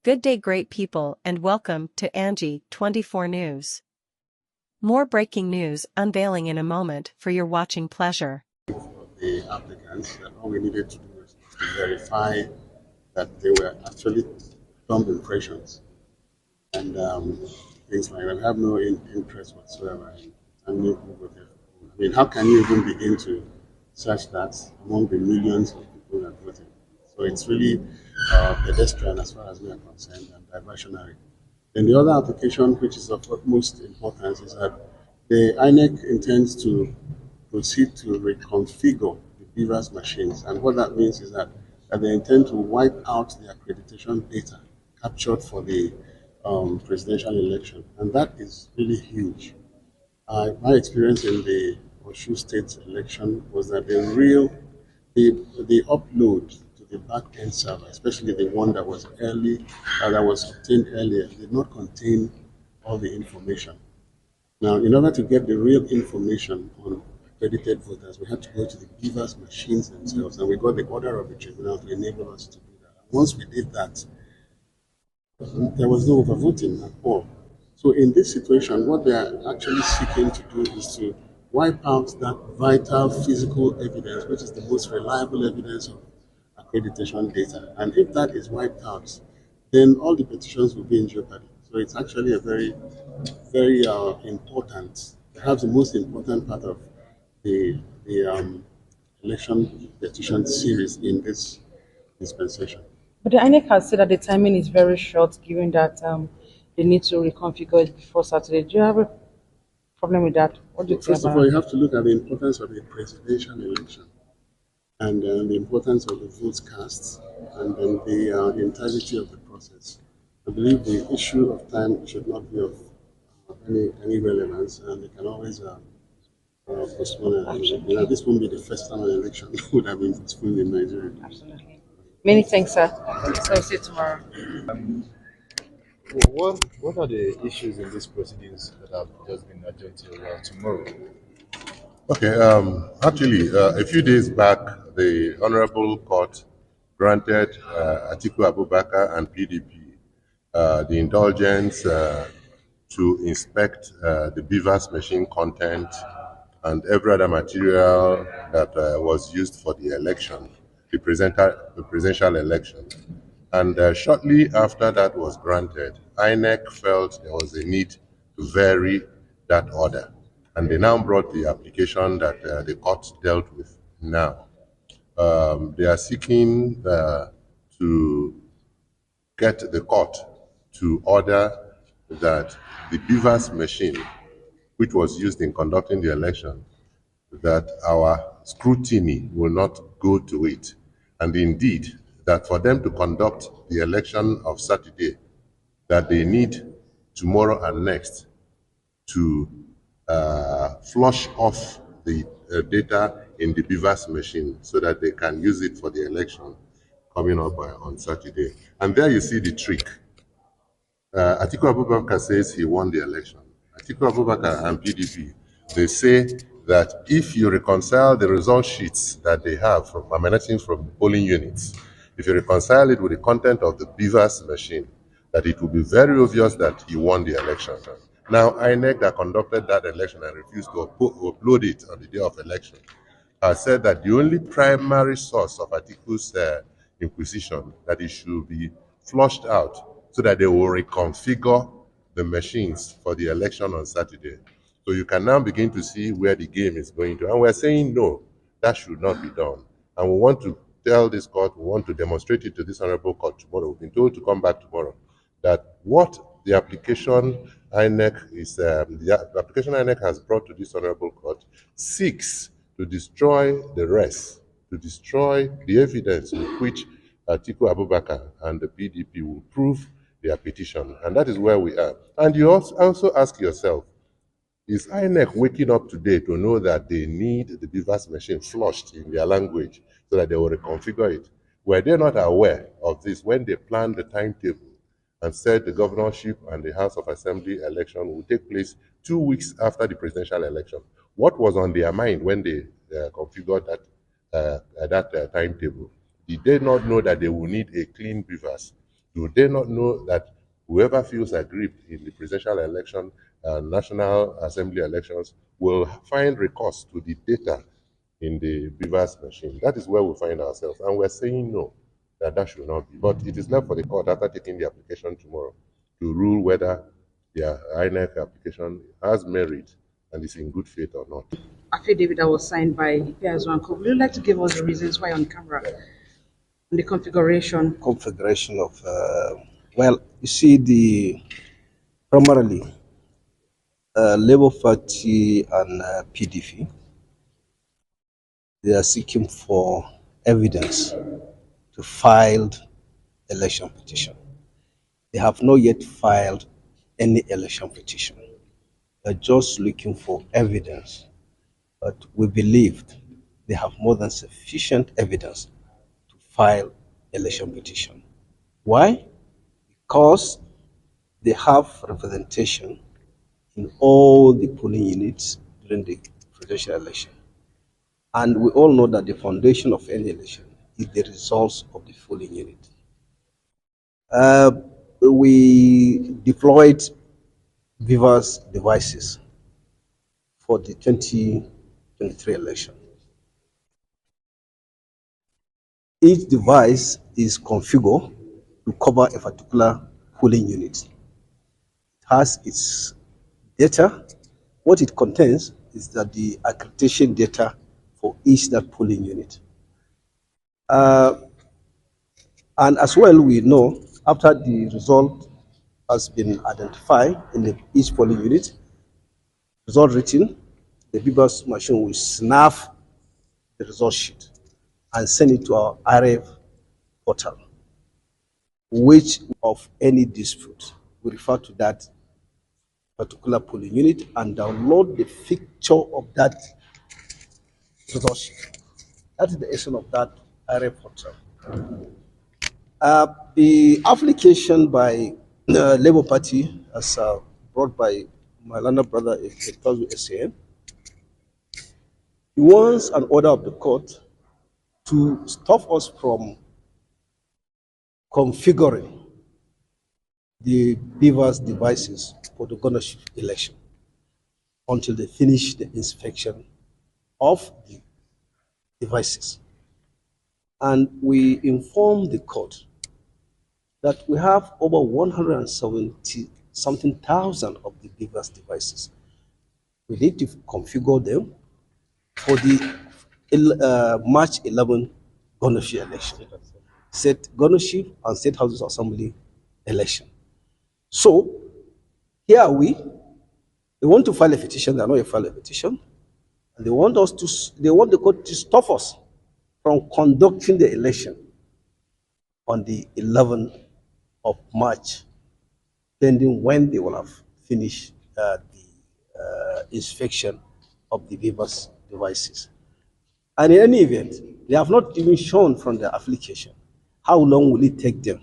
Good day, great people, and welcome to Angie 24 News. More breaking news unveiling in a moment for your watching pleasure. The applicants, that all we needed to do was to verify that they were actually thumb impressions and things like that. I have no interest whatsoever in moving with it. I mean, how can you even begin to search that among the millions of people that voted? So it's really pedestrian as far as we are concerned and diversionary. Then the other application, which is of utmost importance, is that the INEC intends to proceed to reconfigure the BVAS machines. And what that means is that they intend to wipe out the accreditation data captured for the presidential election. And that is really huge. My experience in the Oshu State election was that the upload to the back-end server, especially the one that was that was obtained earlier, did not contain all the information. Now, in order to get the real information on accredited voters, we had to go to the BVAS machines themselves, and we got the order of the tribunal to enable us to do that. And once we did that, there was no overvoting at all. So in this situation, what they are actually seeking to do is to wipe out that vital physical evidence, which is the most reliable evidence of accreditation data. And if that is wiped out, then all the petitions will be in jeopardy. So it's actually a very important, perhaps the most important part of the election petition series in this dispensation. But the INEC has said that the timing is very short, given that they need to reconfigure it before Saturday. Do you have a problem with that? What do you think? First of all, you have to look at the importance of the presidential election and the importance of the votes cast and then the integrity of the process. I believe the issue of time should not be of any relevance, and they can always postpone it. This won't be the first time an election would have been postponed in Nigeria. Absolutely. Many thanks, sir. So I'll see you tomorrow. What are the issues in these proceedings that have just been adjourned till tomorrow? Okay, actually, a few days back, the Honorable Court granted Atiku Abubakar and PDP the indulgence to inspect the BVAS machine content and every other material that was used for the election, the presidential election. And shortly after that was granted, INEC felt there was a need to vary that order. And they now brought the application that the court dealt with now. They are seeking to get the court to order that the BVAS machine, which was used in conducting the election, that our scrutiny will not go to it. And indeed, that for them to conduct the election of Saturday, that they need tomorrow and next to flush off the data in the BVAS machine so that they can use it for the election coming up on Saturday. And there you see the trick. Atiku Abubakar says he won the election. Atiku Abubakar and PDP, they say that if you reconcile the result sheets that they have from emanating from polling units, if you reconcile it with the content of the BVAS machine, that it will be very obvious that he won the election. Now, INEC that conducted that election and refused to upload it on the day of election has said that the only primary source of Atiku's inquisition, that it should be flushed out so that they will reconfigure the machines for the election on Saturday. So you can now begin to see where the game is going to. And we're saying no, that should not be done. And we want to tell this court, we want to demonstrate it to this honorable court tomorrow. We've been told to come back tomorrow, that what the application INEC is, the application INEC has brought to this honorable court seeks to destroy the rest, to destroy the evidence with which Atiku Abubakar and the PDP will prove their petition. And that is where we are. And you also ask yourself, is INEC waking up today to know that they need the BVAS machine flushed in their language so that they will reconfigure it? Were they not aware of this when they planned the timetable and said the governorship and the House of Assembly election will take place 2 weeks after the presidential election? What was on their mind when they configured that timetable? Did they not know that they will need a clean BVAS Do they not know that whoever feels aggrieved in the presidential election, National Assembly elections, will find recourse to the data in the BVAS machine? That is where we find ourselves. And we're saying no, that should not be. But it is left for the court after taking the application tomorrow to rule whether the INEC application has merit and is in good faith or not. Affidavit that was signed by Piazwanko. Would you like to give us the reasons why on camera? The configuration of well, you see, the primarily Labour Party and PDP, they are seeking for evidence to file election petition. They have not yet filed any election petition. They're just looking for evidence, but we believed they have more than sufficient evidence to file election petition. Why? Because they have representation in all the polling units during the presidential election. And we all know that the foundation of any election is the results of the polling unit. We deployed BVAS devices for the 2023 election. Each device is configured to cover a particular polling unit. It has its data. What it contains is that the accreditation data for each that polling unit. And as well, we know after the result has been identified in each polling unit, result written, the BVAS machine will snap the result sheet and send it to our RF portal, which of any dispute, we refer to that particular polling unit and download the picture of that result sheet. That is the essence of that RF portal. The application by the Labour Party, as brought by my learned brother, SAN, he wants an order of the court to stop us from configuring the BVAS devices for the governorship election until they finish the inspection of the devices. And we informed the court that we have over 170 something thousand of the BVAS devices. We need to configure them for the March 11 governorship election, state governorship and state houses assembly election. So here are we. They want to file a petition. They are not file a petition, and they want the court to stop us from conducting the election on the 11th of March, pending when they will have finished the inspection of the BVAS devices. And in any event, they have not even shown from the application how long will it take them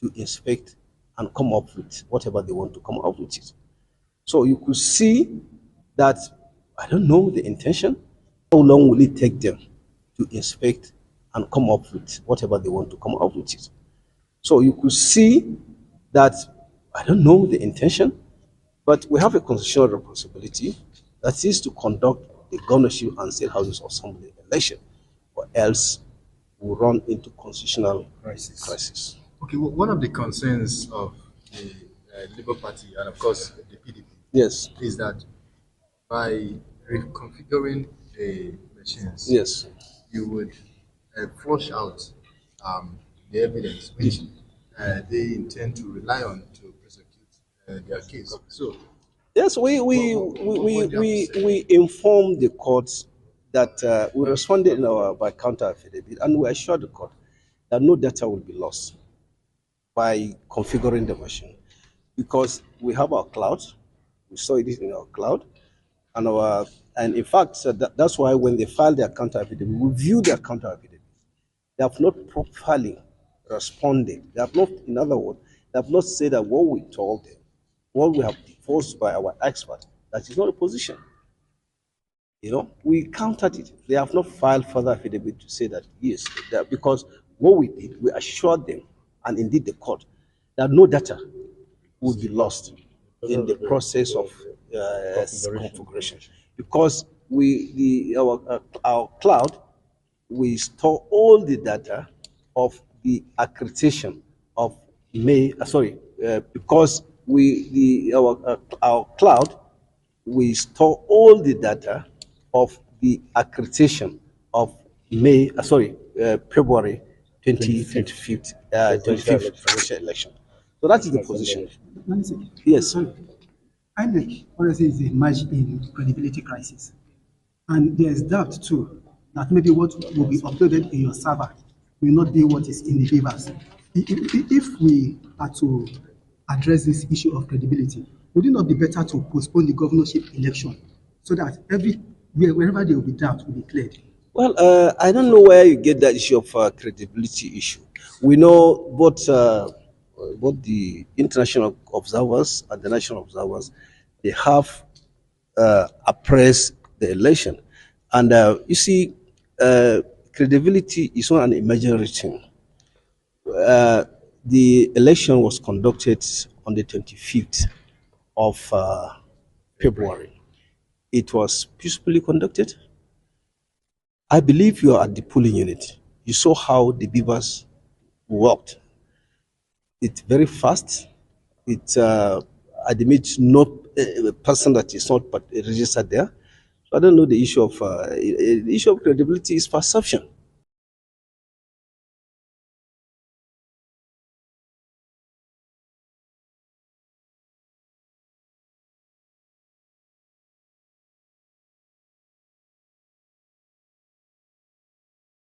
to inspect and come up with whatever they want to come up with it. So you could see that, I don't know the intention, how long will it take them to inspect and come up with whatever they want to come up with it. So you could see that, I don't know the intention, but we have a constitutional responsibility that is to conduct the governorship and state houses assembly election, or else we'll run into constitutional crisis. Okay, well, one of the concerns of the Labour Party and of course the PDP, yes, is that by reconfiguring the machines, yes, you would flush out the evidence which they intend to rely on to prosecute their case. So yes, we informed the courts that we responded by counter affidavit, and we assured the court that no data will be lost by configuring the machine, because we have our cloud, we saw it in our cloud, and in fact, so that's why when they file their counter affidavit, we view their counter affidavit. They have not properly responded. They have not, in other words, they have not said that what we told them, what we have forced by our expert, that is not a position. You know, we countered it. They have not filed further affidavit to say that yes, because what we did, we assured them, and indeed the court, that no data will be lost in the process of configuration, because our cloud, we store all the data of the accreditation of because our cloud, we store all the data of the accreditation of February 2025 presidential election. So that is the position. Yes. INEC honestly is a match in credibility crisis. And there is doubt too that maybe what will be uploaded in your server will not be what is in the BVAS. If we are to address this issue of credibility, would it not be better to postpone the governorship election so that wherever there will be doubt will be cleared? Well, I don't know where you get that issue of credibility issue. We know both the international observers and the national observers, they have appraised the election. And you see, credibility is not an imaginary thing. The election was conducted on the 25th of February. It was peacefully conducted. I believe you are at the polling unit. You saw how the BVAS worked. It's very fast. It's admits not a person that is not registered there. So I don't know the issue of credibility is perception.